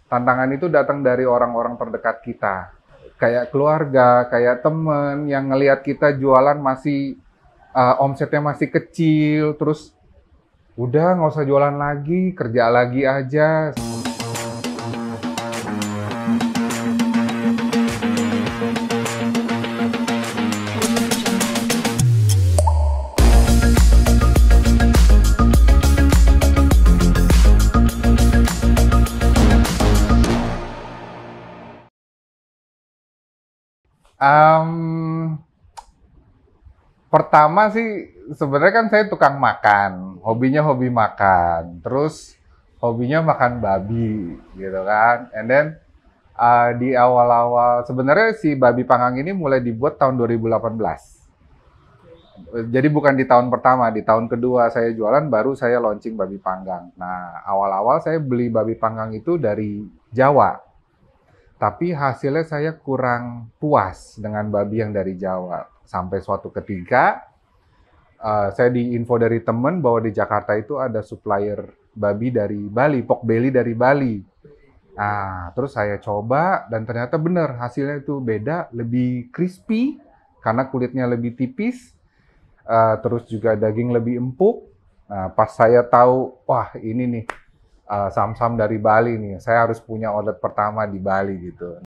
Tantangan itu datang dari orang-orang terdekat kita. Kayak keluarga, kayak temen yang ngelihat kita jualan masih omsetnya masih kecil, terus udah nggak usah jualan lagi, kerja lagi aja. Em, Pertama sih sebenarnya kan saya tukang makan, hobinya hobi makan, terus hobinya makan babi gitu kan. And then di awal-awal sebenarnya si babi panggang ini mulai dibuat tahun 2018. Jadi bukan di tahun pertama, di tahun kedua saya jualan baru saya launching babi panggang. Nah, awal-awal saya beli babi panggang itu dari Jawa. Tapi hasilnya saya kurang puas dengan babi yang dari Jawa. Sampai suatu ketika saya diinfo dari temen bahwa di Jakarta itu ada supplier babi dari Bali, pork belly dari Bali. Nah, terus saya coba dan ternyata benar hasilnya itu beda, lebih crispy karena kulitnya lebih tipis, terus juga daging lebih empuk. Nah, pas saya tahu, wah ini nih sam-sam dari Bali nih, saya harus punya outlet pertama di Bali gitu.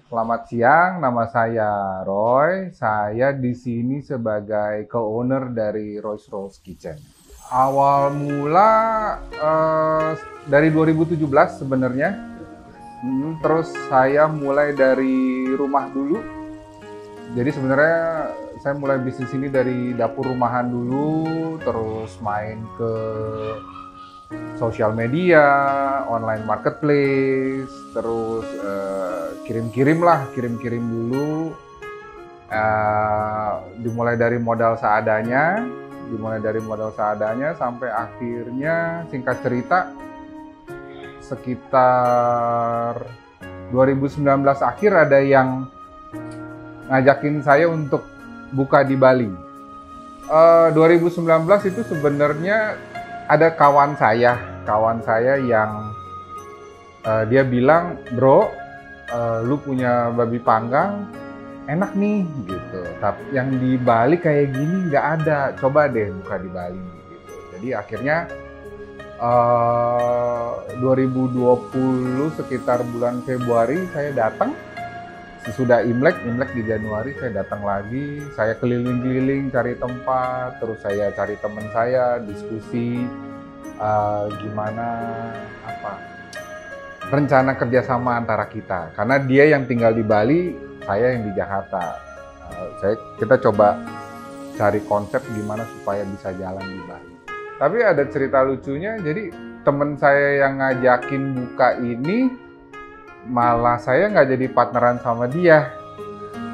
Selamat siang, nama saya Roy. Saya di sini sebagai co-owner dari Roy's Rolls Kitchen. Awal mula dari 2017 sebenarnya. Terus saya mulai dari rumah dulu. Jadi sebenarnya saya mulai bisnis ini dari dapur rumahan dulu, terus main ke sosial media, online marketplace, terus kirim-kirim dulu. Dimulai dari modal seadanya, sampai akhirnya singkat cerita sekitar 2019 akhir ada yang ngajakin saya untuk buka di Bali. 2019 itu sebenarnya ada kawan saya yang dia bilang, bro, lu punya babi panggang, enak nih gitu. Tapi yang di Bali kayak gini nggak ada, coba deh buka di Bali gitu. Jadi akhirnya 2020 sekitar bulan Februari saya datang. Sesudah Imlek di Januari saya datang lagi, saya keliling-keliling cari tempat, terus saya cari teman saya, diskusi gimana rencana kerjasama antara kita. Karena dia yang tinggal di Bali, saya yang di Jakarta. Kita coba cari konsep gimana supaya bisa jalan di Bali. Tapi ada cerita lucunya, jadi teman saya yang ngajakin buka ini, malah saya nggak jadi partneran sama dia,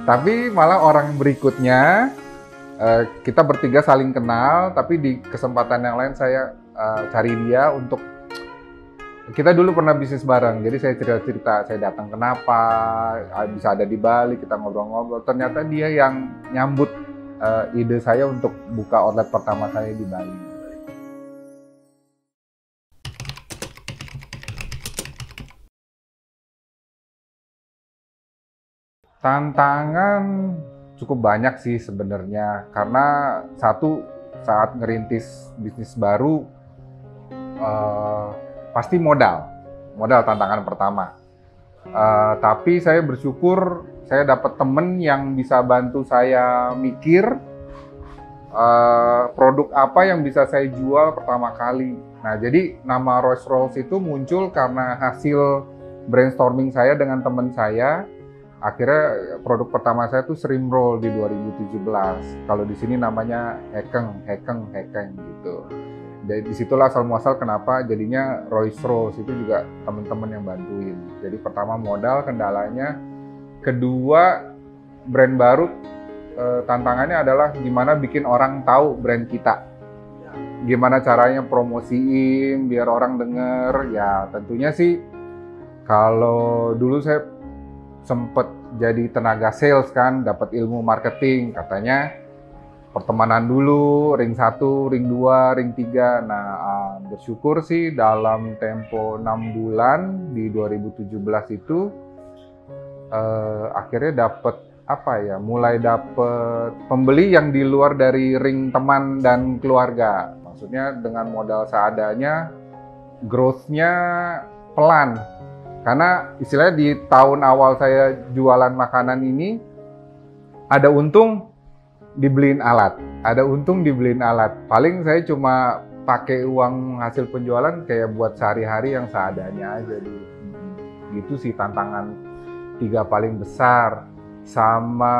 tapi malah orang berikutnya. Kita bertiga saling kenal, tapi di kesempatan yang lain saya cari dia untuk, kita dulu pernah bisnis bareng, jadi saya cerita-cerita saya datang kenapa bisa ada di Bali, kita ngobrol-ngobrol, ternyata dia yang nyambut ide saya untuk buka outlet pertama saya di Bali. Tantangan cukup banyak sih sebenarnya, karena satu, saat ngerintis bisnis baru pasti modal tantangan pertama. Tapi saya bersyukur saya dapat temen yang bisa bantu saya mikir produk apa yang bisa saya jual pertama kali. Nah, jadi nama Roy's Rolls itu muncul karena hasil brainstorming saya dengan teman saya. Akhirnya produk pertama saya tuh shrimp roll di 2017. Kalau di sini namanya hekeng gitu. Jadi disitulah asal muasal kenapa jadinya Roy's Rolls, itu juga teman-teman yang bantuin. Jadi pertama modal kendalanya, kedua brand baru, tantangannya adalah gimana bikin orang tahu brand kita. Gimana caranya promosiin biar orang denger. Ya tentunya sih kalau dulu saya sempet jadi tenaga sales kan, dapat ilmu marketing, katanya pertemanan dulu, ring 1, ring 2, ring 3. Nah, bersyukur sih dalam tempo 6 bulan di 2017 itu akhirnya dapet mulai dapet pembeli yang di luar dari ring teman dan keluarga. Maksudnya dengan modal seadanya, growth-nya pelan. Karena istilahnya di tahun awal saya jualan makanan ini, ada untung dibeliin alat. Paling saya cuma pakai uang hasil penjualan kayak buat sehari-hari yang seadanya aja. Gitu sih tantangan 3 paling besar. Sama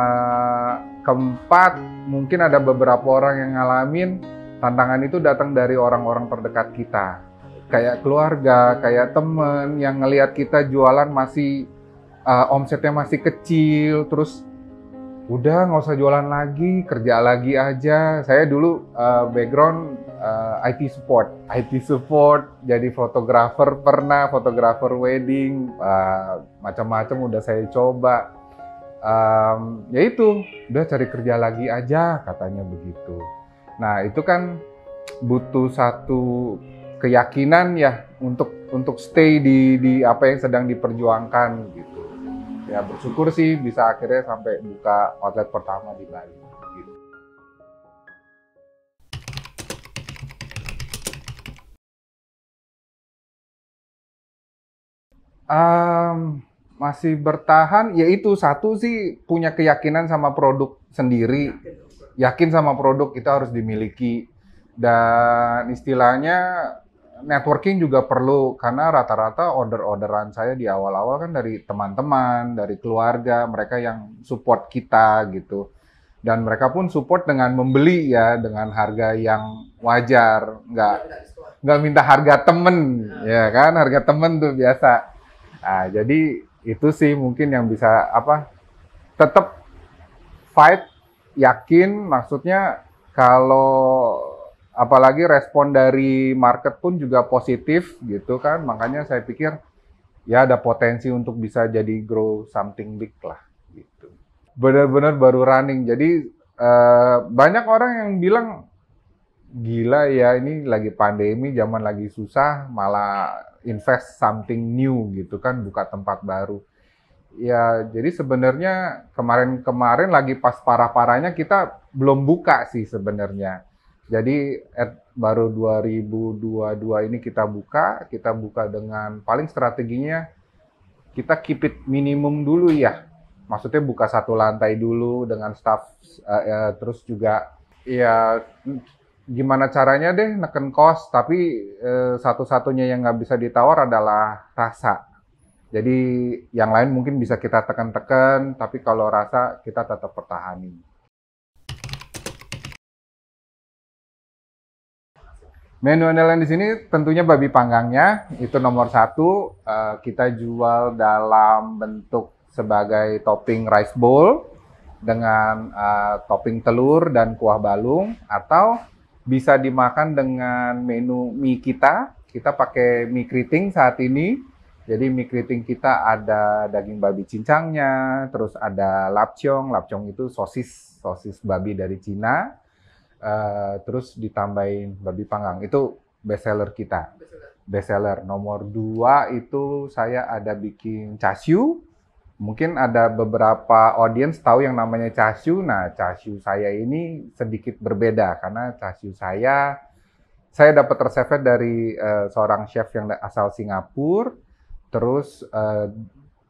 keempat, mungkin ada beberapa orang yang ngalamin tantangan itu datang dari orang-orang terdekat kita. Kayak keluarga, kayak temen yang ngelihat kita jualan masih omsetnya masih kecil, terus udah nggak usah jualan lagi, kerja lagi aja. Saya dulu background IT support, jadi fotografer pernah, fotografer wedding, macam-macam udah saya coba. Ya itu, udah cari kerja lagi aja katanya begitu. Nah itu kan butuh satu keyakinan ya untuk stay di apa yang sedang diperjuangkan gitu. Ya bersyukur sih bisa akhirnya sampai buka outlet pertama di Bali. Gitu. Masih bertahan, yaitu satu sih punya keyakinan sama produk sendiri, yakin sama produk itu harus dimiliki, dan istilahnya networking juga perlu karena rata-rata orderan saya di awal-awal kan dari teman-teman, dari keluarga, mereka yang support kita gitu, dan mereka pun support dengan membeli ya dengan harga yang wajar, nggak minta harga temen, ya kan, harga temen tuh biasa. Nah, jadi itu sih mungkin yang bisa tetap fight, yakin, maksudnya kalau apalagi respon dari market pun juga positif gitu kan, makanya saya pikir ya ada potensi untuk bisa jadi grow something big lah gitu. Benar-benar baru running, jadi banyak orang yang bilang gila ya ini lagi pandemi, zaman lagi susah malah invest something new gitu kan, buka tempat baru. Ya, jadi sebenarnya kemarin-kemarin lagi pas parah-parahnya kita belum buka sih sebenarnya. Jadi baru 2022 ini kita buka dengan paling strateginya kita keep it minimum dulu ya. Maksudnya buka 1 lantai dulu dengan staff, terus juga ya gimana caranya deh neken cost, tapi satu-satunya yang nggak bisa ditawar adalah rasa. Jadi yang lain mungkin bisa kita tekan-tekan, tapi kalau rasa kita tetap pertahani. Menu andalan di sini tentunya babi panggangnya, itu nomor 1. Kita jual dalam bentuk sebagai topping rice bowl dengan topping telur dan kuah balung, atau bisa dimakan dengan menu mie kita. Kita pakai mie keriting saat ini. Jadi mie keriting kita ada daging babi cincangnya, terus ada lapcong. Lapcong itu sosis babi dari Cina. Terus ditambahin babi panggang. Itu best seller kita. Best seller. Nomor 2 itu saya ada bikin chashu. Mungkin ada beberapa audiens tahu yang namanya chashu. Nah, chashu saya ini sedikit berbeda karena chashu saya dapat resepnya dari seorang chef yang asal Singapura. Terus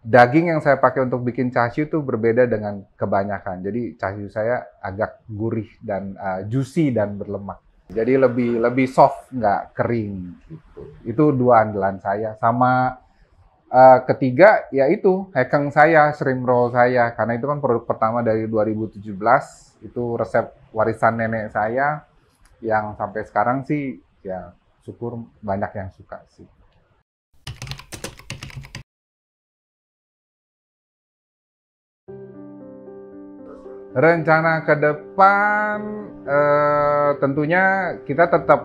daging yang saya pakai untuk bikin chashu itu berbeda dengan kebanyakan. Jadi chashu saya agak gurih dan juicy dan berlemak. Jadi lebih soft, nggak kering gitu. Itu 2 andalan saya. Sama ketiga yaitu hekeng saya, shrimp roll saya. Karena itu kan produk pertama dari 2017. Itu resep warisan nenek saya yang sampai sekarang sih ya syukur banyak yang suka sih. Rencana ke depan tentunya kita tetap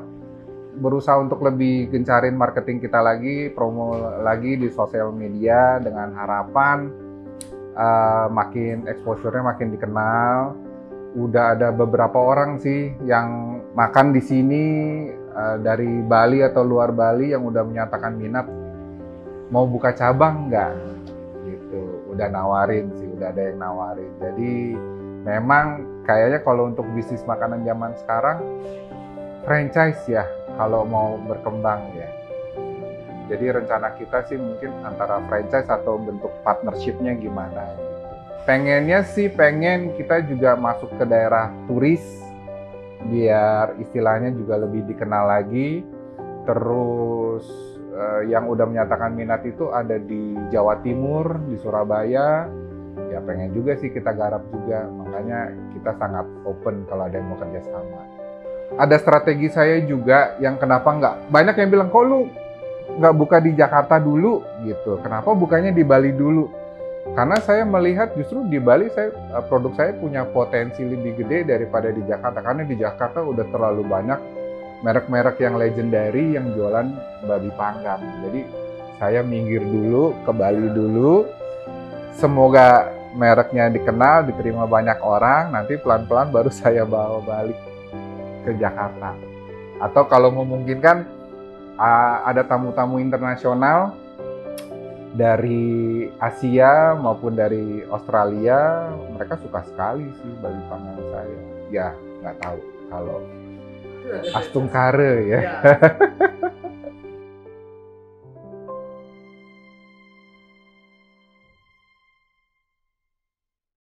berusaha untuk lebih gencarin marketing kita lagi, promo lagi di sosial media dengan harapan makin exposure-nya makin dikenal. Udah ada beberapa orang sih yang makan di sini dari Bali atau luar Bali yang udah menyatakan minat mau buka cabang nggak gitu. Udah nawarin sih, udah ada yang nawarin. Jadi memang kayaknya kalau untuk bisnis makanan zaman sekarang franchise ya kalau mau berkembang ya. Jadi rencana kita sih mungkin antara franchise atau bentuk partnership-nya gimana gitu. Pengennya sih pengen kita juga masuk ke daerah turis biar istilahnya juga lebih dikenal lagi. Terus yang udah menyatakan minat itu ada di Jawa Timur, di Surabaya. Ya pengen juga sih kita garap juga, makanya kita sangat open kalau ada yang mau kerja sama. Ada strategi saya juga yang kenapa nggak, banyak yang bilang kok lu nggak buka di Jakarta dulu gitu, kenapa bukanya di Bali dulu? Karena saya melihat justru di Bali produk saya punya potensi lebih gede daripada di Jakarta, karena di Jakarta udah terlalu banyak merek-merek yang legendary yang jualan babi panggang. Jadi saya minggir dulu ke Bali dulu, semoga mereknya dikenal, diterima banyak orang, nanti pelan-pelan baru saya bawa balik ke Jakarta. Atau kalau memungkinkan ada tamu-tamu internasional dari Asia maupun dari Australia, mereka suka sekali sih babi panggang saya. Ya nggak tahu kalau Astung Kare ya.